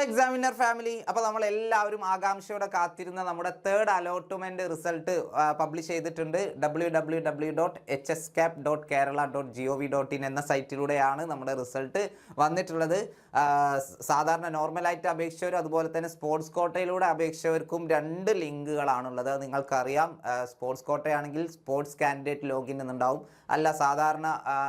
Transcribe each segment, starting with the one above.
Examiner family, അപ്പോൾ നമ്മൾ എല്ലാവരും ആകാംക്ഷയോടെ കാത്തിരുന്ന നമ്മുടെ തേർഡ് അലോട്ട്മെന്റ് റിസൾട്ട് പബ്ലിഷ് ചെയ്തിട്ടുണ്ട്. www.hscap.kerala.gov.in എന്ന സൈറ്റിലൂടെയാണ് നമ്മുടെ റിസൾട്ട് വന്നിട്ടുള്ളത്. സാധാരണ നോർമലായിട്ട് അപേക്ഷിച്ചവരും അതുപോലെ തന്നെ സ്പോർട്സ് കോട്ടയിലൂടെ അപേക്ഷിച്ചവർക്കും രണ്ട് ലിങ്കുകളാണുള്ളത്. നിങ്ങൾക്കറിയാം, സ്പോർട്സ് കോട്ടയാണെങ്കിൽ സ്പോർട്സ് കാൻഡിഡേറ്റ് ലോഗിൻ എന്നുണ്ടാവും. അല്ല, സാധാരണ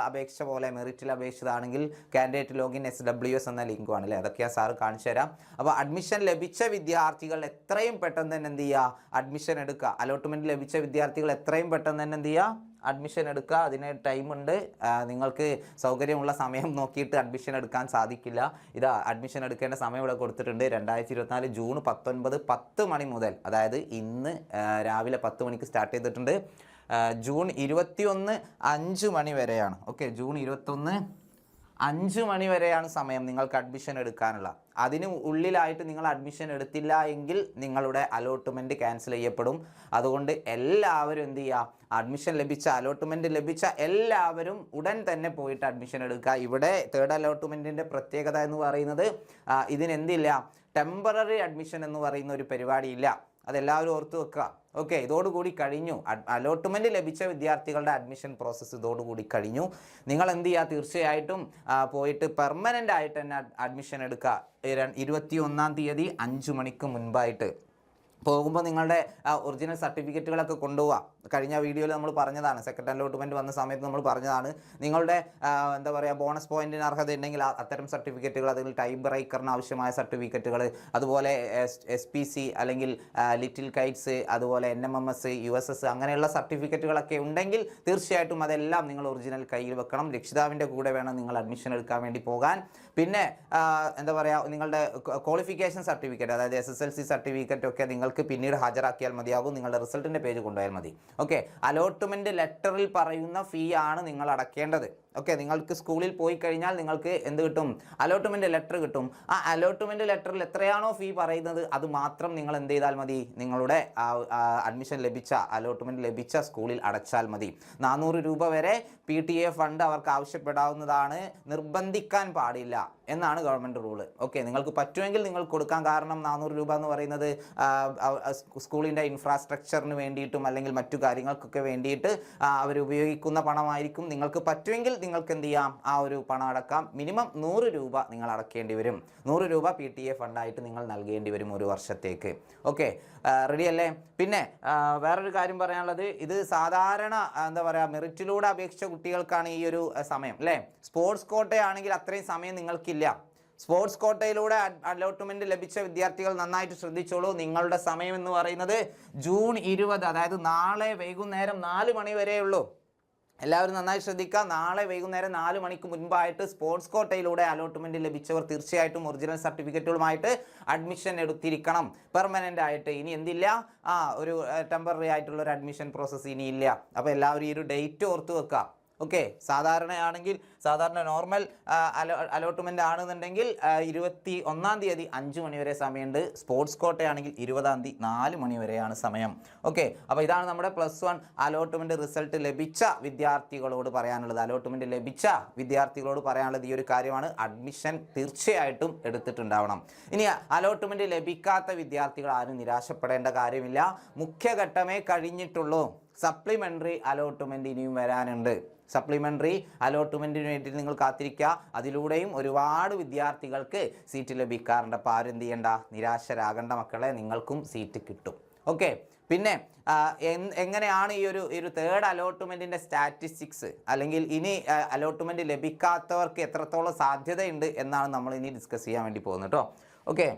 അപേക്ഷ പോലെ മെറിറ്റിൽ അപേക്ഷിച്ചതാണെങ്കിൽ കാൻഡിഡേറ്റ് ലോഗിൻ SWS എന്ന ലിങ്കുമാണ് അല്ലേ. അതൊക്കെ സാറ് കാണിച്ചു തരാം. അപ്പോൾ അഡ്മിഷൻ ലഭിച്ച വിദ്യാർത്ഥികൾ എത്രയും പെട്ടെന്ന് തന്നെ എന്ത് ചെയ്യുക, അഡ്മിഷൻ എടുക്കുക. അലോട്ട്മെൻറ്റ് ലഭിച്ച വിദ്യാർത്ഥികൾ എത്രയും പെട്ടെന്ന് തന്നെ എന്ത് ചെയ്യുക, അഡ്മിഷൻ എടുക്കുക. അതിന് ടൈമുണ്ട്. നിങ്ങൾക്ക് സൗകര്യമുള്ള സമയം നോക്കിയിട്ട് അഡ്മിഷൻ എടുക്കാൻ സാധിക്കില്ല. ഇത് അഡ്മിഷൻ എടുക്കേണ്ട സമയം ഇവിടെ കൊടുത്തിട്ടുണ്ട്. 2024 ജൂൺ 19 10 മണി മുതൽ, അതായത് ഇന്ന് രാവിലെ 10 മണിക്ക് സ്റ്റാർട്ട് ചെയ്തിട്ടുണ്ട്. ജൂൺ 21 5 മണി വരെയാണ്. ഓക്കെ, ജൂൺ 21 5 മണി വരെയാണ് സമയം നിങ്ങൾക്ക് അഡ്മിഷൻ എടുക്കാനുള്ള. അതിന് ഉള്ളിലായിട്ട് നിങ്ങൾ അഡ്മിഷൻ എടുത്തില്ല എങ്കിൽ നിങ്ങളുടെ അലോട്ട്മെൻറ്റ് ക്യാൻസൽ ചെയ്യപ്പെടും. അതുകൊണ്ട് എല്ലാവരും എന്ത് ചെയ്യുക, അഡ്മിഷൻ ലഭിച്ച അലോട്ട്മെൻറ്റ് ലഭിച്ച എല്ലാവരും ഉടൻ തന്നെ പോയിട്ട് അഡ്മിഷൻ എടുക്കുക. ഇവിടെ തേർഡ് അലോട്ട്മെൻറ്റിൻ്റെ പ്രത്യേകത എന്ന് പറയുന്നത് ഇതിനെന്തില്ല, ടെമ്പററി അഡ്മിഷൻ എന്ന് പറയുന്ന ഒരു പരിപാടിയില്ല. അതെല്ലാവരും ഓർത്ത് വെക്കുക. ഓക്കെ, ഇതോടുകൂടി കഴിഞ്ഞു. അലോട്ട്മെൻറ്റ് ലഭിച്ച വിദ്യാർത്ഥികളുടെ അഡ്മിഷൻ പ്രോസസ്സ് ഇതോടുകൂടി കഴിഞ്ഞു. നിങ്ങൾ എന്ത് ചെയ്യുക, തീർച്ചയായിട്ടും പോയിട്ട് പെർമനൻ്റ് ആയിട്ട് തന്നെ അഡ്മിഷൻ എടുക്കുക. 21-ാം തീയതി 5 മണിക്ക് മുൻപായിട്ട് പോകുമ്പോൾ നിങ്ങളുടെ ഒറിജിനൽ സർട്ടിഫിക്കറ്റുകളൊക്കെ കൊണ്ടുപോവുക. കഴിഞ്ഞ വീഡിയോയിൽ നമ്മൾ പറഞ്ഞതാണ്, സെക്കൻഡ് അലോട്ട്മെൻറ്റ് വന്ന സമയത്ത് നമ്മൾ പറഞ്ഞതാണ്, നിങ്ങളുടെ എന്താ പറയുക, ബോണസ് പോയിൻറ്റിന് അർഹത ഉണ്ടെങ്കിൽ അത്തരം സർട്ടിഫിക്കറ്റുകൾ, അതിൽ ടൈം ബ്രേക്കറിന് ആവശ്യമായ സർട്ടിഫിക്കറ്റുകൾ, അതുപോലെ SPC അല്ലെങ്കിൽ ലിറ്റിൽ കൈറ്റ്സ്, അതുപോലെ NMMS, USS അങ്ങനെയുള്ള സർട്ടിഫിക്കറ്റുകളൊക്കെ ഉണ്ടെങ്കിൽ തീർച്ചയായിട്ടും അതെല്ലാം നിങ്ങൾ ഒറിജിനൽ കയ്യിൽ വെക്കണം. രക്ഷിതാവിൻ്റെ കൂടെ വേണം നിങ്ങൾ അഡ്മിഷൻ എടുക്കാൻ വേണ്ടി പോകാൻ. പിന്നെ എന്താ പറയുക, നിങ്ങളുടെ ക്വാളിഫിക്കേഷൻ സർട്ടിഫിക്കറ്റ്, അതായത് SSLC സർട്ടിഫിക്കറ്റ് ഒക്കെ നിങ്ങൾക്ക് പിന്നീട് ഹാജരാക്കിയാൽ മതിയാകും. നിങ്ങളുടെ റിസൾട്ടിൻ്റെ പേജ് കൊണ്ടുപോയാൽ മതി. ഓക്കെ, അലോട്ട്മെൻറ്റ് ലെറ്ററിൽ പറയുന്ന ഫീ ആണ് നിങ്ങൾ അടയ്ക്കേണ്ടത്. ഓക്കെ, നിങ്ങൾക്ക് സ്കൂളിൽ പോയി കഴിഞ്ഞാൽ നിങ്ങൾക്ക് എന്ത് കിട്ടും, അലോട്ട്മെൻറ്റ് ലെറ്റർ കിട്ടും. ആ അലോട്ട്മെൻറ്റ് ലെറ്ററിൽ എത്രയാണോ ഫീ പറയുന്നത് അത് മാത്രം നിങ്ങൾ എന്ത് ചെയ്താൽ മതി, നിങ്ങളുടെ അഡ്മിഷൻ ലഭിച്ച അലോട്ട്മെൻറ്റ് ലഭിച്ച സ്കൂളിൽ അടച്ചാൽ മതി. 400 രൂപ വരെ PTA ഫണ്ട് അവർക്ക് ആവശ്യപ്പെടാവുന്നതാണ്. നിർബന്ധിക്കാൻ പാടില്ല എന്നാണ് ഗവൺമെൻറ് റൂള്. ഓക്കെ, നിങ്ങൾക്ക് പറ്റുമെങ്കിൽ നിങ്ങൾ കൊടുക്കാം. കാരണം 400 രൂപ എന്ന് പറയുന്നത് സ്കൂളിൻ്റെ ഇൻഫ്രാസ്ട്രക്ചറിന് വേണ്ടിയിട്ടും അല്ലെങ്കിൽ മറ്റു കാര്യങ്ങൾക്കൊക്കെ വേണ്ടിയിട്ട് അവർ ഉപയോഗിക്കുന്ന പണമായിരിക്കും. നിങ്ങൾക്ക് പറ്റുമെങ്കിൽ നിങ്ങൾക്ക് എന്ത് ചെയ്യാം, ആ ഒരു പണം അടക്കാം. മിനിമം 100 രൂപ നിങ്ങൾ അടക്കേണ്ടി വരും. 100 രൂപ PTA ഫണ്ടായിട്ട് നിങ്ങൾ നൽകേണ്ടി വരും ഒരു വർഷത്തേക്ക്. ഓക്കെ, റെഡി അല്ലേ? പിന്നെ വേറൊരു കാര്യം പറയാനുള്ളത്, ഇത് സാധാരണ എന്താ പറയുക, മെറിറ്റിലൂടെ അപേക്ഷിച്ച കുട്ടികൾക്കാണ് ഈ ഒരു സമയം അല്ലേ. സ്പോർട്സ് കോട്ടയാണെങ്കിൽ അത്രയും സമയം നിങ്ങൾക്കില്ല. സ്പോർട്സ് കോട്ടയിലൂടെ അലോട്ട്മെൻറ്റ് ലഭിച്ച വിദ്യാർത്ഥികൾ നന്നായിട്ട് ശ്രദ്ധിച്ചോളൂ. നിങ്ങളുടെ സമയം എന്ന് പറയുന്നത് ജൂൺ 20, അതായത് നാളെ വൈകുന്നേരം 4 മണി വരെയുള്ളൂ. എല്ലാവരും നന്നായി ശ്രദ്ധിക്കുക. നാളെ വൈകുന്നേരം 4 മണിക്ക് മുൻപായിട്ട് സ്പോർട്സ് കോട്ടയിലൂടെ അലോട്ട്മെൻറ്റ് ലഭിച്ചവർ തീർച്ചയായിട്ടും ഒറിജിനൽ സർട്ടിഫിക്കറ്റുകളുമായിട്ട് അഡ്മിഷൻ എടുത്തിരിക്കണം, പെർമനൻ്റ് ആയിട്ട്. ഇനി എന്തില്ല, ഒരു ടെമ്പററി ആയിട്ടുള്ള ഒരു അഡ്മിഷൻ പ്രോസസ്സ് ഇനിയില്ല. അപ്പോൾ എല്ലാവരും ഈ ഒരു ഡേറ്റ് ഓർത്ത് വെക്കുക. ഓക്കെ, സാധാരണ നോർമൽ അലോട്ട്മെൻ്റ് ആണെന്നുണ്ടെങ്കിൽ 21-ാം തീയതി 5 മണി വരെ സമയമുണ്ട്. സ്പോർട്സ് കോട്ടയാണെങ്കിൽ 20-ാം തീയതി 4 മണി വരെയാണ് സമയം. ഓക്കെ, അപ്പോൾ ഇതാണ് നമ്മുടെ +1 അലോട്ട്മെൻറ്റ് റിസൾട്ട് ലഭിച്ച വിദ്യാർത്ഥികളോട് പറയാനുള്ളത്. അലോട്ട്മെൻറ്റ് ലഭിച്ച വിദ്യാർത്ഥികളോട് പറയാനുള്ളത് ഈ ഒരു കാര്യമാണ്, അഡ്മിഷൻ തീർച്ചയായിട്ടും എടുത്തിട്ടുണ്ടാവണം. ഇനി അലോട്ട്മെൻറ്റ് ലഭിക്കാത്ത വിദ്യാർത്ഥികൾ ആരും നിരാശപ്പെടേണ്ട കാര്യമില്ല. മുഖ്യഘട്ടമേ കഴിഞ്ഞിട്ടുള്ളൂ. സപ്ലിമെൻ്ററി അലോട്ട്മെൻറ്റ് ഇനിയും വരാനുണ്ട്. സപ്ലിമെൻ്ററി അലോട്ട്മെൻറ്റിന് വേണ്ടി നിങ്ങൾ കാത്തിരിക്കുക. അതിലൂടെയും ഒരുപാട് വിദ്യാർത്ഥികൾക്ക് സീറ്റ് ലഭിക്കാറുണ്ട്. അപ്പോൾ ആരും എന്ത് ചെയ്യണ്ട, നിരാശരാകേണ്ട മക്കളെ, നിങ്ങൾക്കും സീറ്റ് കിട്ടും. ഓക്കെ, പിന്നെ എങ്ങനെയാണ് ഈ ഒരു തേർഡ് അലോട്ട്മെൻറ്റിൻ്റെ സ്റ്റാറ്റിസ്റ്റിക്സ്, അല്ലെങ്കിൽ ഇനി അലോട്ട്മെൻറ്റ് ലഭിക്കാത്തവർക്ക് എത്രത്തോളം സാധ്യതയുണ്ട് എന്നാണ് നമ്മൾ ഇനി ഡിസ്കസ് ചെയ്യാൻ വേണ്ടി പോകുന്നത് കേട്ടോ. ഓക്കെ,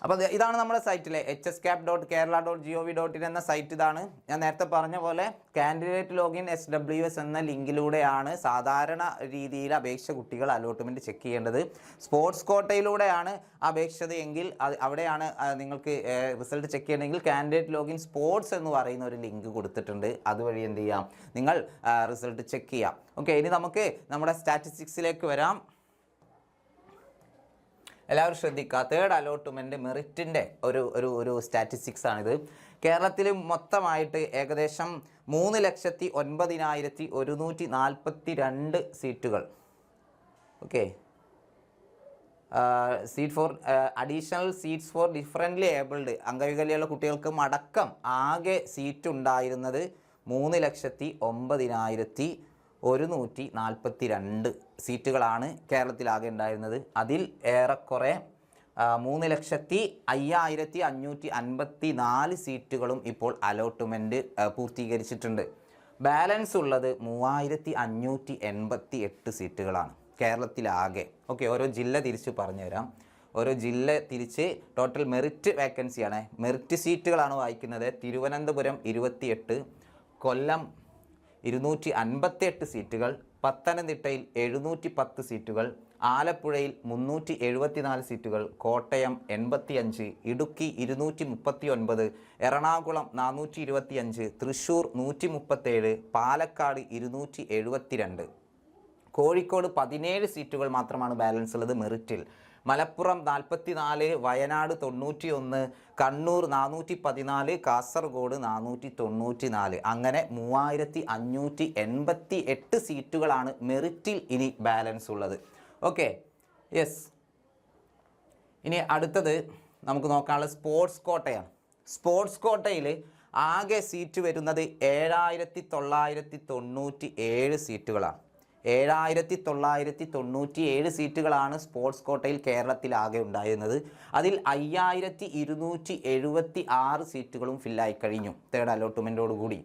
അപ്പോൾ ഇതാണ് നമ്മുടെ സൈറ്റിലെ hscap.kerala.gov.in എന്ന സൈറ്റ്. ഇതാണ് ഞാൻ നേരത്തെ പറഞ്ഞ പോലെ കാൻഡിഡേറ്റ് ലോഗിൻ SWS എന്ന ലിങ്കിലൂടെയാണ് സാധാരണ രീതിയിൽ അപേക്ഷ കുട്ടികൾ അലോട്ട്മെൻറ്റ് ചെക്ക് ചെയ്യേണ്ടത്. സ്പോർട്സ് കോട്ടയിലൂടെയാണ് അപേക്ഷിച്ചത് എങ്കിൽ അവിടെയാണ് നിങ്ങൾക്ക് റിസൾട്ട് ചെക്ക് ചെയ്യണമെങ്കിൽ കാൻഡിഡേറ്റ് ലോഗിൻ സ്പോർട്സ് എന്ന് പറയുന്ന ഒരു ലിങ്ക് കൊടുത്തിട്ടുണ്ട്. അതുവഴി എന്ത് ചെയ്യാം, നിങ്ങൾ റിസൾട്ട് ചെക്ക് ചെയ്യാം. ഓക്കെ, ഇനി നമുക്ക് നമ്മുടെ സ്റ്റാറ്റിസ്റ്റിക്സിലേക്ക് വരാം. എല്ലാവരും ശ്രദ്ധിക്കുക. തേർഡ് അലോട്ട്മെൻറ്റ് മെറിറ്റിൻ്റെ ഒരു സ്റ്റാറ്റിസ്റ്റിക്സ് ആണിത്. കേരളത്തിൽ മൊത്തമായിട്ട് ഏകദേശം 3,09,142 സീറ്റുകൾ. Okay, seat for additional seats for differently abled അംഗവൈകല്യമുള്ള കുട്ടികൾക്ക് അടക്കം ആകെ സീറ്റ് ഉണ്ടായിരുന്നത് 3,01,142 സീറ്റുകളാണ് കേരളത്തിലാകെ ഉണ്ടായിരുന്നത്. അതിൽ ഏറെക്കുറെ 3,05,554 സീറ്റുകളും ഇപ്പോൾ അലോട്ട്മെൻറ്റ് പൂർത്തീകരിച്ചിട്ടുണ്ട്. ബാലൻസ് ഉള്ളത് 3,588 സീറ്റുകളാണ് കേരളത്തിലാകെ. ഓക്കെ, ഓരോ ജില്ല തിരിച്ച് പറഞ്ഞുതരാം. ഓരോ ജില്ല തിരിച്ച് ടോട്ടൽ മെറിറ്റ് വേക്കൻസിയാണ്, മെറിറ്റ് സീറ്റുകളാണ് വായിക്കുന്നത്. തിരുവനന്തപുരം 28, കൊല്ലം 258 സീറ്റുകൾ, പത്തനംതിട്ടയിൽ 710 സീറ്റുകൾ, ആലപ്പുഴയിൽ 374 സീറ്റുകൾ, കോട്ടയം 85, ഇടുക്കി 239, എറണാകുളം 425, തൃശ്ശൂർ 137, പാലക്കാട് 272, കോഴിക്കോട് 17 സീറ്റുകൾ മാത്രമാണ് ബാലൻസ് ഉള്ളത് മെറിറ്റിൽ. മലപ്പുറം 44, വയനാട് 91, കണ്ണൂർ 414, കാസർഗോഡ് 494. അങ്ങനെ 3,588 സീറ്റുകളാണ് മെറിറ്റിൽ ഇനി ബാലൻസ് ഉള്ളത്. Okay, yes. ഇനി അടുത്തത് നമുക്ക് നോക്കാനുള്ള സ്പോർട്സ് കോട്ടയാണ്. സ്പോർട്സ് കോട്ടയിൽ ആകെ സീറ്റ് വരുന്നത് 7,997 സീറ്റുകളാണ്. 7,997 സീറ്റുകളാണ് സ്പോർട്സ് കോട്ടയിൽ കേരളത്തിലാകെ ഉണ്ടായിരുന്നത്. അതിൽ 5,276 സീറ്റുകളും ഫില്ലായി കഴിഞ്ഞു തേർഡ് അലോട്ട്മെൻറ്റോടുകൂടി.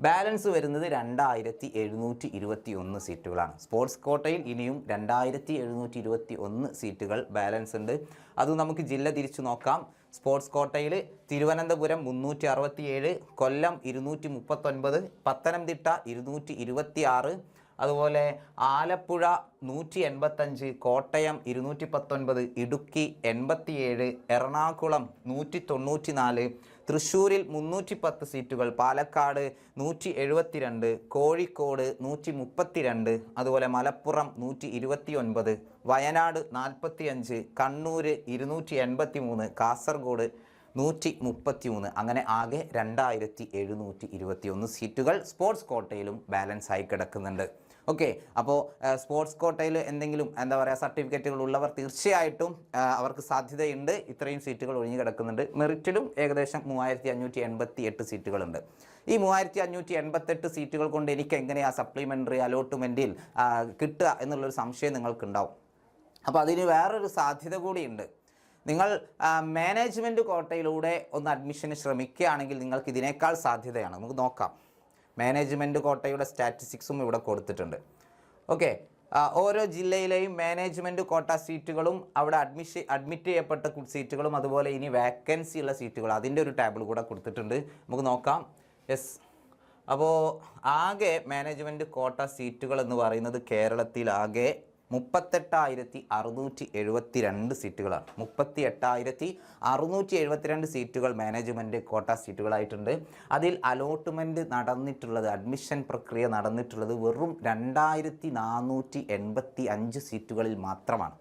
ബാലൻസ് വരുന്നത് 2,721 സീറ്റുകളാണ്. സ്പോർട്സ് കോട്ടയിൽ ഇനിയും 2,721 സീറ്റുകൾ ബാലൻസ് ഉണ്ട്. അത് നമുക്ക് ജില്ല തിരിച്ചു നോക്കാം. സ്പോർട്സ് കോട്ടയിൽ തിരുവനന്തപുരം 367, കൊല്ലം 239, പത്തനംതിട്ട 226, അതുപോലെ ആലപ്പുഴ 185, കോട്ടയം 219, ഇടുക്കി 87, എറണാകുളം 194, തൃശ്ശൂരിൽ 310 സീറ്റുകൾ, പാലക്കാട് 172, കോഴിക്കോട് 132, അതുപോലെ മലപ്പുറം 129, വയനാട് 45, കണ്ണൂർ 283, കാസർഗോഡ് 133. അങ്ങനെ ആകെ 2,721 സീറ്റുകൾ സ്പോർട്സ് കോട്ടയിലും ബാലൻസ് ആയി കിടക്കുന്നുണ്ട്. ഓക്കെ, അപ്പോൾ സ്പോർട്സ് കോട്ടയിൽ എന്തെങ്കിലും എന്താ പറയുക സർട്ടിഫിക്കറ്റുകൾ ഉള്ളവർ തീർച്ചയായിട്ടും അവർക്ക് സാധ്യതയുണ്ട്. ഇത്രയും സീറ്റുകൾ ഒഴിഞ്ഞു കിടക്കുന്നുണ്ട്. മെറിറ്റിലും ഏകദേശം 3,588 സീറ്റുകളുണ്ട്. ഈ 3,588 സീറ്റുകൾ കൊണ്ട് എനിക്ക് എങ്ങനെയാണ് സപ്ലിമെൻ്ററി അലോട്ട്മെൻറ്റിൽ കിട്ടുക എന്നുള്ളൊരു സംശയം നിങ്ങൾക്കുണ്ടാവും. അപ്പോൾ അതിന് വേറൊരു സാധ്യത കൂടിയുണ്ട്. നിങ്ങൾ മാനേജ്മെൻറ്റ് കോട്ടയിലൂടെ ഒന്ന് അഡ്മിഷന് ശ്രമിക്കുകയാണെങ്കിൽ നിങ്ങൾക്ക് ഇതിനേക്കാൾ സാധ്യതയാണ്. നമുക്ക് നോക്കാം. മാനേജ്മെൻറ്റ് കോട്ടയുടെ സ്റ്റാറ്റിസ്റ്റിക്സും ഇവിടെ കൊടുത്തിട്ടുണ്ട്. ഓക്കെ, ഓരോ ജില്ലയിലെയും മാനേജ്മെൻറ്റ് കോട്ട സീറ്റുകളും അവിടെ അഡ്മിറ്റ് ചെയ്യപ്പെട്ട സീറ്റുകളും അതുപോലെ ഇനി വാക്കൻസി ഉള്ള സീറ്റുകൾ അതിൻ്റെ ഒരു ടേബിൾ കൂടെ കൊടുത്തിട്ടുണ്ട്. നമുക്ക് നോക്കാം. യെസ്, അപ്പോൾ ആകെ മാനേജ്മെൻറ്റ് കോട്ട സീറ്റുകൾ എന്ന് പറയുന്നത് കേരളത്തിലാകെ 38,672 സീറ്റുകളാണ്. 38,672 സീറ്റുകൾ മാനേജ്മെൻറ്റ് കോട്ട സീറ്റുകളായിട്ടുണ്ട്. അതിൽ അലോട്ട്മെൻറ്റ് നടന്നിട്ടുള്ളത്, അഡ്മിഷൻ പ്രക്രിയ നടന്നിട്ടുള്ളത് വെറും 2,485 സീറ്റുകളിൽ മാത്രമാണ്.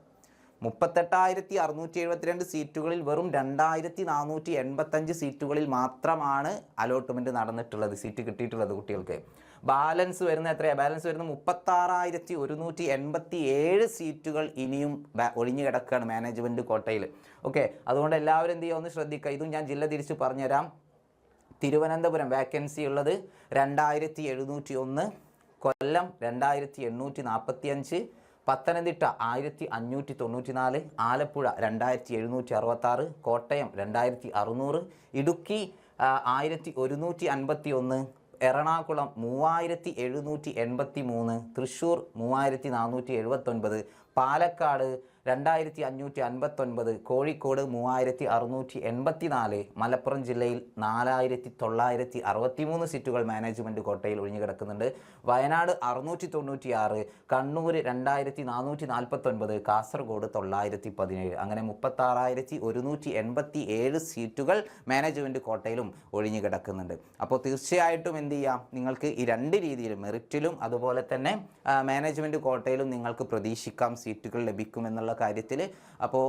38,672 സീറ്റുകളിൽ വെറും 2,485 സീറ്റുകളിൽ മാത്രമാണ് അലോട്ട്മെൻറ്റ് നടന്നിട്ടുള്ളത്, സീറ്റ് കിട്ടിയിട്ടുള്ളത് കുട്ടികൾക്ക്. ബാലൻസ് വരുന്ന എത്രയാണ്? ബാലൻസ് വരുന്ന 36,187 സീറ്റുകൾ ഇനിയും ഒഴിഞ്ഞു കിടക്കുകയാണ് മാനേജ്മെൻറ്റ് കോട്ടയിൽ. ഓക്കെ, അതുകൊണ്ട് എല്ലാവരും എന്ത് ചെയ്യുക, ഒന്ന് ശ്രദ്ധിക്കുക. ഇതും ഞാൻ ജില്ല തിരിച്ച് പറഞ്ഞുതരാം. തിരുവനന്തപുരം വാക്കൻസി ഉള്ളത് 2,701, കൊല്ലം 2,845, പത്തനംതിട്ട 1,594, ആലപ്പുഴ 2,766, കോട്ടയം 2,600, ഇടുക്കി 1,151, എറണാകുളം 3,783, തൃശ്ശൂർ 3,479, പാലക്കാട് 2,559, കോഴിക്കോട് 3,684, മലപ്പുറം ജില്ലയിൽ 4,963 സീറ്റുകൾ മാനേജ്മെൻറ്റ് കോട്ടയിൽ ഒഴിഞ്ഞു കിടക്കുന്നുണ്ട്. വയനാട് 696, കണ്ണൂർ 2,449, കാസർഗോഡ് 917. അങ്ങനെ 36,187 സീറ്റുകൾ മാനേജ്മെൻറ്റ് കോട്ടയിലും ഒഴിഞ്ഞു കിടക്കുന്നുണ്ട്. അപ്പോൾ തീർച്ചയായിട്ടും എന്ത് ചെയ്യാം, നിങ്ങൾക്ക് ഈ രണ്ട് രീതിയിലും മെറിറ്റിലും അതുപോലെ തന്നെ മാനേജ്മെൻറ്റ് കോട്ടയിലും നിങ്ങൾക്ക് പ്രതീക്ഷിക്കാം സീറ്റുകൾ ലഭിക്കുമെന്നുള്ള കാര്യത്തിൽ. അപ്പോൾ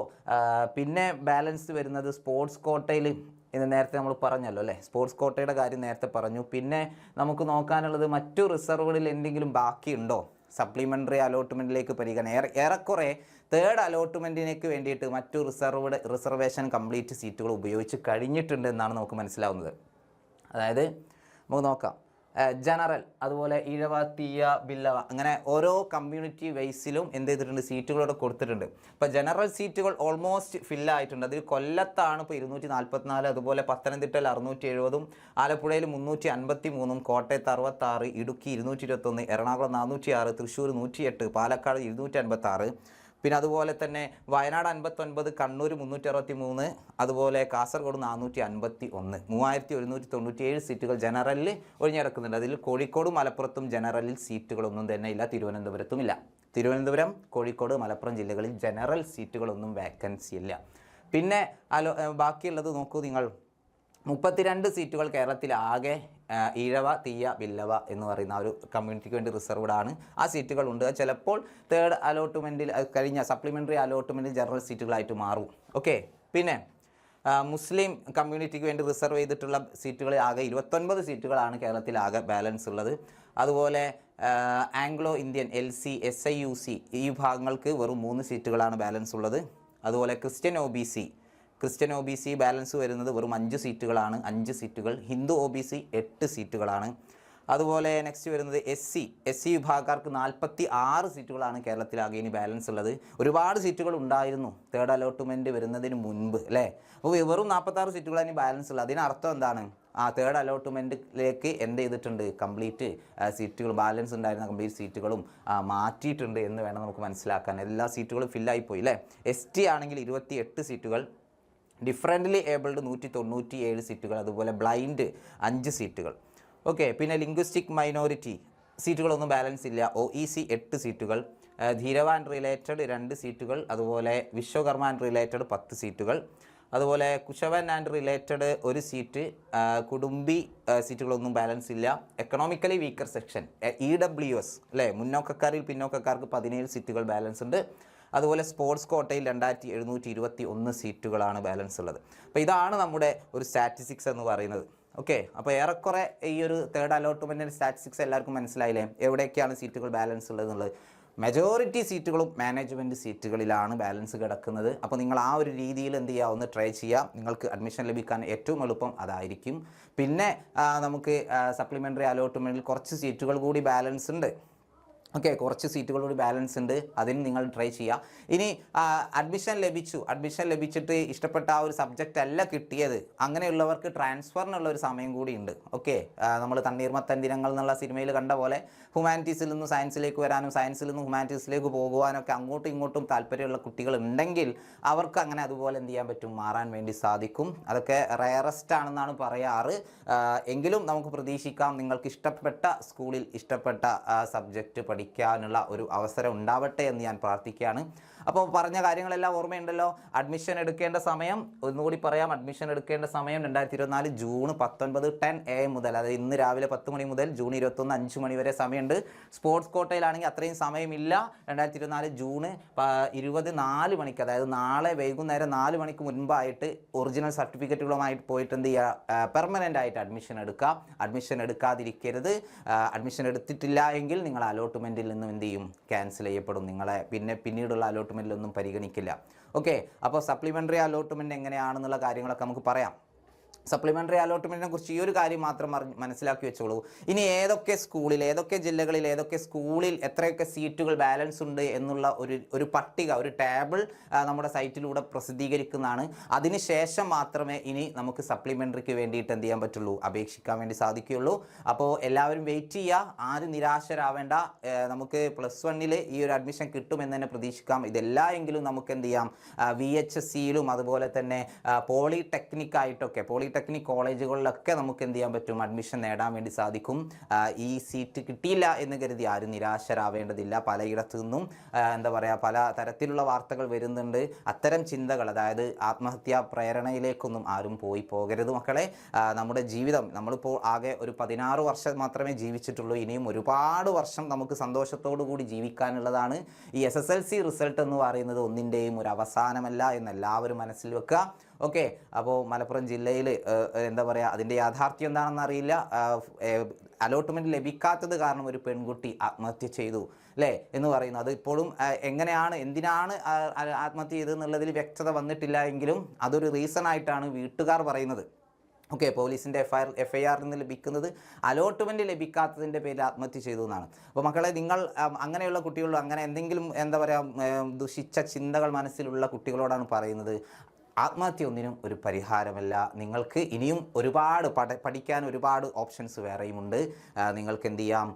പിന്നെ ബാലൻസ് വരുന്നത് സ്പോർട്സ് കോട്ടയിൽ ഇന്ന് നേരത്തെ നമ്മൾ പറഞ്ഞല്ലോ അല്ലേ, സ്പോർട്സ് കോട്ടയുടെ കാര്യം നേരത്തെ പറഞ്ഞു. പിന്നെ നമുക്ക് നോക്കാനുള്ളത് മറ്റു റിസർവുകളിൽ എന്തെങ്കിലും ബാക്കിയുണ്ടോ, സപ്ലിമെൻ്ററി അലോട്ട്മെൻറ്റിലേക്ക് ഏറെക്കുറെ തേർഡ് അലോട്ട്മെൻറ്റിനേക്ക് വേണ്ടിയിട്ട് മറ്റു റിസർവേഷൻ കംപ്ലീറ്റ് സീറ്റുകൾ ഉപയോഗിച്ച് കഴിഞ്ഞിട്ടുണ്ട് എന്നാണ് നമുക്ക് മനസ്സിലാവുന്നത്. അതായത് നമുക്ക് നോക്കാം, ജനറൽ, അതുപോലെ ഈഴവ, തീയ, ബില്ലവ, അങ്ങനെ ഓരോ കമ്മ്യൂണിറ്റി വൈസിലും എന്ത് ചെയ്തിട്ടുണ്ട്, സീറ്റുകളോട് കൊടുത്തിട്ടുണ്ട്. ഇപ്പോൾ ജനറൽ സീറ്റുകൾ ഓൾമോസ്റ്റ് ഫില്ലായിട്ടുണ്ട്. അതിൽ കൊല്ലത്താണ് ഇപ്പോൾ 244, അതുപോലെ പത്തനംതിട്ടയിൽ 670, ആലപ്പുഴയിൽ 353, കോട്ടയത്ത് 66, ഇടുക്കി 221, എറണാകുളം 406, തൃശ്ശൂർ 108, പാലക്കാട് 256, പിന്നെ അതുപോലെ തന്നെ വയനാട് 59, കണ്ണൂർ 363, അതുപോലെ കാസർഗോഡ് 451, 3197 സീറ്റുകൾ ജനറലിൽ ഒഴിഞ്ഞിടക്കുന്നുണ്ട്. അതിൽ കോഴിക്കോടും മലപ്പുറത്തും ജനറലിൽ സീറ്റുകളൊന്നും തന്നെ ഇല്ല, തിരുവനന്തപുരത്തും ഇല്ല. തിരുവനന്തപുരം, കോഴിക്കോട്, മലപ്പുറം ജില്ലകളിൽ ജനറൽ സീറ്റുകളൊന്നും വേക്കൻസി ഇല്ല. പിന്നെ ബാക്കിയുള്ളത് നോക്കൂ നിങ്ങൾ, 32 സീറ്റുകൾ കേരളത്തിൽ ആകെ ഈഴവ, തീയ, ബില്ലവ എന്ന് പറയുന്ന ഒരു കമ്മ്യൂണിറ്റിക്ക് വേണ്ടി റിസർവ്ഡ് ആണ്. ആ സീറ്റുകളുണ്ട്. ചിലപ്പോൾ തേർഡ് അലോട്ട്മെൻറ്റിൽ കഴിഞ്ഞ സപ്ലിമെൻ്ററി അലോട്ട്മെൻറ്റിൽ ജനറൽ സീറ്റുകളായിട്ട് മാറും. ഓക്കെ. പിന്നെ മുസ്ലിം കമ്മ്യൂണിറ്റിക്ക് വേണ്ടി റിസർവ് ചെയ്തിട്ടുള്ള സീറ്റുകൾ ആകെ 29 സീറ്റുകളാണ് കേരളത്തിൽ ആകെ ബാലൻസ് ഉള്ളത്. അതുപോലെ ആംഗ്ലോ ഇന്ത്യൻ, LC, SIUC ഈ വിഭാഗങ്ങൾക്ക് വെറും 3 സീറ്റുകളാണ് ബാലൻസ് ഉള്ളത്. അതുപോലെ Christian O B C balance വരുന്നത് വെറും 5 സീറ്റുകളാണ്, 5 സീറ്റുകൾ. ഹിന്ദു OBC 8 സീറ്റുകളാണ്. അതുപോലെ നെക്സ്റ്റ് വരുന്നത് SC വിഭാഗക്കാർക്ക് 46 സീറ്റുകളാണ് കേരളത്തിലാകെ ഇനി ബാലൻസ് ഉള്ളത്. ഒരുപാട് സീറ്റുകൾ ഉണ്ടായിരുന്നു തേർഡ് അലോട്ട്മെൻറ്റ് വരുന്നതിന് മുൻപ്, അല്ലേ? അപ്പോൾ വെറും 46 സീറ്റുകളാണ് ഇനി ബാലൻസ് ഉള്ളത്. അതിനർത്ഥം എന്താണ്? തേർഡ് അലോട്ട്മെൻറ്റിലേക്ക് എന്ത് ചെയ്തിട്ടുണ്ട്, കംപ്ലീറ്റ് സീറ്റുകൾ ബാലൻസ് ഉണ്ടായിരുന്ന കംപ്ലീറ്റ് സീറ്റുകളും മാറ്റിയിട്ടുണ്ട് എന്ന് വേണം നമുക്ക് മനസ്സിലാക്കാൻ. എല്ലാ സീറ്റുകളും ഫില്ലായിപ്പോയി, അല്ലേ? ST ആണെങ്കിൽ 28 സീറ്റുകൾ, ഡിഫറൻ്റ്ലി ഏബിൾഡ് 197 സീറ്റുകൾ, അതുപോലെ ബ്ലൈൻഡ് 5 സീറ്റുകൾ. ഓക്കെ. പിന്നെ ലിംഗ്വിസ്റ്റിക് മൈനോറിറ്റി സീറ്റുകളൊന്നും ബാലൻസ് ഇല്ല. OEC 8 സീറ്റുകൾ, ധീരവാൻ റിലേറ്റഡ് 2 സീറ്റുകൾ, അതുപോലെ വിശ്വകർമ്മ ആൻഡ് റിലേറ്റഡ് 10 സീറ്റുകൾ, അതുപോലെ കുശവൻ ആൻഡ് റിലേറ്റഡ് 1 സീറ്റ്, കുടുംബി സീറ്റുകളൊന്നും ബാലൻസ് ഇല്ല. എക്കണോമിക്കലി വീക്കർ സെക്ഷൻ EWS, അല്ലേ, മുന്നോക്കക്കാരിൽ പിന്നോക്കക്കാർക്ക് 17 സീറ്റുകൾ ബാലൻസ് ഉണ്ട്. അതുപോലെ സ്പോർട്സ് കോട്ടയിൽ 2721 സീറ്റുകളാണ് ബാലൻസ് ഉള്ളത്. അപ്പോൾ ഇതാണ് നമ്മുടെ ഒരു സ്റ്റാറ്റിസ്റ്റിക്സ് എന്ന് പറയുന്നത്. ഓക്കെ. അപ്പോൾ ഏറെക്കുറെ ഈ ഒരു തേർഡ് അലോട്ട്മെൻറ്റിൻ്റെ സ്റ്റാറ്റിസ്റ്റിക്സ് എല്ലാവർക്കും മനസ്സിലായില്ലേ, എവിടെയൊക്കെയാണ് സീറ്റുകൾ ബാലൻസ് ഉള്ളതെന്നുള്ളത്. മെജോറിറ്റി സീറ്റുകളും മാനേജ്മെൻറ്റ് സീറ്റുകളിലാണ് ബാലൻസ് കിടക്കുന്നത്. അപ്പോൾ നിങ്ങൾ ആ ഒരു രീതിയിൽ എന്ത് ചെയ്യുക, ഒന്ന് ട്രൈ ചെയ്യുക. നിങ്ങൾക്ക് അഡ്മിഷൻ ലഭിക്കാൻ ഏറ്റവും എളുപ്പം അതായിരിക്കും. പിന്നെ നമുക്ക് സപ്ലിമെൻ്ററി അലോട്ട്മെൻറ്റിൽ കുറച്ച് സീറ്റുകൾ കൂടി ബാലൻസ് ഉണ്ട്. ഓക്കെ, കുറച്ച് സീറ്റുകളോട് ബാലൻസ് ഉണ്ട്, അതിന് നിങ്ങൾ ട്രൈ ചെയ്യുക. ഇനി അഡ്മിഷൻ ലഭിച്ചിട്ട് ഇഷ്ടപ്പെട്ട ആ ഒരു സബ്ജക്റ്റ് അല്ല കിട്ടിയത്, അങ്ങനെയുള്ളവർക്ക് ട്രാൻസ്ഫറിനുള്ള ഒരു സമയം കൂടി ഉണ്ട്. ഓക്കെ. നമ്മൾ തണ്ണീർമത്തൻ ദിനങ്ങൾ എന്നുള്ള സിനിമയിൽ കണ്ട പോലെ ഹ്യൂമാനിറ്റീസിൽ നിന്ന് സയൻസിലേക്ക് വരാനും സയൻസിൽ നിന്ന് ഹ്യൂമാനിറ്റീസിലേക്ക് പോകുവാനൊക്കെ അങ്ങോട്ടും ഇങ്ങോട്ടും താല്പര്യമുള്ള കുട്ടികൾ ഉണ്ടെങ്കിൽ അവർക്ക് അങ്ങനെ അതുപോലെ എന്ത് ചെയ്യാൻ പറ്റും, മാറാൻ വേണ്ടി സാധിക്കും. അതൊക്കെ റയറസ്റ്റ് ആണെന്നാണ് പറയാറ്. എങ്കിലും നമുക്ക് പ്രതീക്ഷിക്കാം നിങ്ങൾക്ക് ഇഷ്ടപ്പെട്ട സ്കൂളിൽ ഇഷ്ടപ്പെട്ട സബ്ജക്റ്റ് പഠിക്കാനുള്ള ഒരു അവസരം ഉണ്ടാവട്ടെ എന്ന് ഞാൻ പ്രാർത്ഥിക്കുകയാണ്. അപ്പോൾ പറഞ്ഞ കാര്യങ്ങളെല്ലാം ഓർമ്മയുണ്ടല്ലോ. അഡ്മിഷൻ എടുക്കേണ്ട സമയം ഒന്നുകൂടി പറയാം. അഡ്മിഷൻ എടുക്കേണ്ട സമയം 2024 ജൂൺ 19 10 AM മുതൽ, അതായത് ഇന്ന് രാവിലെ 10 മണി മുതൽ ജൂൺ 21 5 മണി വരെ സമയമുണ്ട്. സ്പോർട്സ് കോട്ടയിലാണെങ്കിൽ അത്രയും സമയമില്ല. 2024 ജൂൺ 24 മണിക്ക്, അതായത് നാളെ വൈകുന്നേരം 4 മണിക്ക് മുൻപായിട്ട് ഒറിജിനൽ സർട്ടിഫിക്കറ്റുകളുമായിട്ട് പോയിട്ട് എന്ത് ചെയ്യുക, പെർമനൻ്റ് ആയിട്ട് അഡ്മിഷൻ എടുക്കുക. അഡ്മിഷൻ എടുക്കാതിരിക്കരുത്. അഡ്മിഷൻ എടുത്തിട്ടില്ല എങ്കിൽ നിങ്ങൾ അലോട്ട്മെൻറ്റിൽ നിന്നും എന്ത് ചെയ്യും, ക്യാൻസൽ ചെയ്യപ്പെടും. നിങ്ങളെ പിന്നീടുള്ള അലോട്ട്മെൻറ്റിലൊന്നും പരിഗണിക്കില്ല. ഓക്കെ. അപ്പോൾ സപ്ലിമെൻ്ററി അലോട്ട്മെൻറ്റ് എങ്ങനെയാണെന്നുള്ള കാര്യങ്ങളൊക്കെ നമുക്ക് പറയാം. സപ്ലിമെൻ്ററി അലോട്ട്മെൻറ്റിനെ കുറിച്ച് ഈ ഒരു കാര്യം മാത്രം മനസ്സിലാക്കി വെച്ചോളൂ. ഇനി ഏതൊക്കെ സ്കൂളിൽ, ഏതൊക്കെ ജില്ലകളിൽ, ഏതൊക്കെ സ്കൂളിൽ എത്രയൊക്കെ സീറ്റുകൾ ബാലൻസ് ഉണ്ട് എന്നുള്ള ഒരു പട്ടിക, ഒരു ടേബിൾ നമ്മുടെ സൈറ്റിലൂടെ പ്രസിദ്ധീകരിക്കുന്നതാണ്. അതിനുശേഷം മാത്രമേ ഇനി നമുക്ക് സപ്ലിമെൻ്ററിക്ക് വേണ്ടിയിട്ട് എന്ത് ചെയ്യാൻ പറ്റുള്ളൂ, അപേക്ഷിക്കാൻ വേണ്ടി സാധിക്കുകയുള്ളൂ. അപ്പോൾ എല്ലാവരും വെയിറ്റ് ചെയ്യുക, ആരും നിരാശരാവേണ്ട. നമുക്ക് +1 ഈ ഒരു അഡ്മിഷൻ കിട്ടുമെന്ന് തന്നെ പ്രതീക്ഷിക്കാം. ഇതെല്ലാം എങ്കിലും നമുക്ക് എന്ത് ചെയ്യാം, VHSCയിലും അതുപോലെ തന്നെ പോളിടെക്നിക് കോളേജുകളിലൊക്കെ നമുക്ക് എന്ത് ചെയ്യാൻ പറ്റും, അഡ്മിഷൻ നേടാൻ വേണ്ടി സാധിക്കും. ഈ സീറ്റ് കിട്ടിയില്ല എന്ന് കരുതി ആരും നിരാശരാവേണ്ടതില്ല. പലയിടത്തു നിന്നും എന്താ പറയുക, പല തരത്തിലുള്ള വാർത്തകൾ വരുന്നുണ്ട്. അത്തരം ചിന്തകൾ, അതായത് ആത്മഹത്യാ പ്രേരണയിലേക്കൊന്നും ആരും പോകരുത് മക്കളെ. നമ്മുടെ ജീവിതം, നമ്മളിപ്പോൾ ആകെ ഒരു 16 വർഷം മാത്രമേ ജീവിച്ചിട്ടുള്ളൂ. ഇനിയും ഒരുപാട് വർഷം നമുക്ക് സന്തോഷത്തോടു കൂടി ജീവിക്കാനുള്ളതാണ്. ഈ SSLC റിസൾട്ട് എന്ന് പറയുന്നത് ഒന്നിൻ്റെയും ഒരു അവസാനമല്ല എന്ന് എല്ലാവരും മനസ്സിൽ വെക്കുക. ഓക്കെ. അപ്പോൾ മലപ്പുറം ജില്ലയിൽ എന്താ പറയുക, അതിൻ്റെ യാഥാർത്ഥ്യം എന്താണെന്ന് അറിയില്ല. അലോട്ട്മെൻറ്റ് ലഭിക്കാത്തത് കാരണം ഒരു പെൺകുട്ടി ആത്മഹത്യ ചെയ്തു അല്ലേ എന്ന് പറയുന്നു. അത് ഇപ്പോഴും എങ്ങനെയാണ് എന്തിനാണ് ആത്മഹത്യ ചെയ്തതെന്നുള്ളതിൽ വ്യക്തത വന്നിട്ടില്ല എങ്കിലും അതൊരു റീസൺ ആയിട്ടാണ് വീട്ടുകാർ പറയുന്നത്. ഓക്കെ, പോലീസിൻ്റെ എഫ്ഐആറിൽ നിന്ന് ലഭിക്കുന്നത് അലോട്ട്മെൻറ്റ് ലഭിക്കാത്തതിൻ്റെ പേരിൽ ആത്മഹത്യ ചെയ്തു എന്നാണ്. അപ്പോൾ മക്കളെ, നിങ്ങൾ അങ്ങനെയുള്ള കുട്ടികളോ അങ്ങനെ എന്തെങ്കിലും എന്താ പറയുക ദുഷിച്ച ചിന്തകൾ മനസ്സിലുള്ള കുട്ടികളോടാണ് പറയുന്നത്, ആത്മഹത്യ ഒന്നിനും ഒരു പരിഹാരമല്ല. നിങ്ങൾക്ക് ഇനിയും ഒരുപാട് പഠിക്കാൻ ഒരുപാട് ഓപ്ഷൻസ് വേറെയുമുണ്ട്. നിങ്ങൾക്ക് എന്ത് ചെയ്യാം,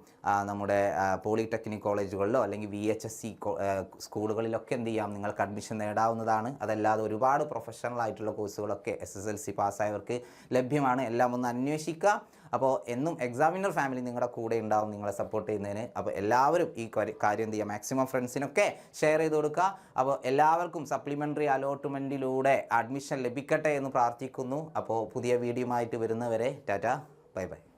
നമ്മുടെ പോളിടെക്നിക് കോളേജുകളിലോ അല്ലെങ്കിൽ VHSC സ്കൂളുകളിലൊക്കെ എന്ത് ചെയ്യാം, നിങ്ങൾക്ക് അഡ്മിഷൻ നേടാവുന്നതാണ്. അതല്ലാതെ ഒരുപാട് പ്രൊഫഷണൽ ആയിട്ടുള്ള കോഴ്സുകളൊക്കെ SSLC പാസ്സായവർക്ക് ലഭ്യമാണ്. എല്ലാം ഒന്ന് അന്വേഷിക്കുക. അപ്പോൾ എന്നും എക്സാമിനർ ഫാമിലി നിങ്ങളുടെ കൂടെ ഉണ്ടാവും, നിങ്ങളെ സപ്പോർട്ട് ചെയ്യുന്നതിന്. അപ്പോൾ എല്ലാവരും ഈ കാര്യം എന്ത് ചെയ്യുക, മാക്സിമം ഫ്രണ്ട്സിനൊക്കെ ഷെയർ ചെയ്ത് കൊടുക്കുക. അപ്പോൾ എല്ലാവർക്കും സപ്ലിമെൻ്ററി അലോട്ട്മെൻറ്റിലൂടെ അഡ്മിഷൻ ലഭിക്കട്ടെ എന്ന് പ്രാർത്ഥിക്കുന്നു. അപ്പോൾ പുതിയ വീഡിയോ ആയിട്ട് വരുന്നവരെ ടാറ്റ, ബൈ ബൈ.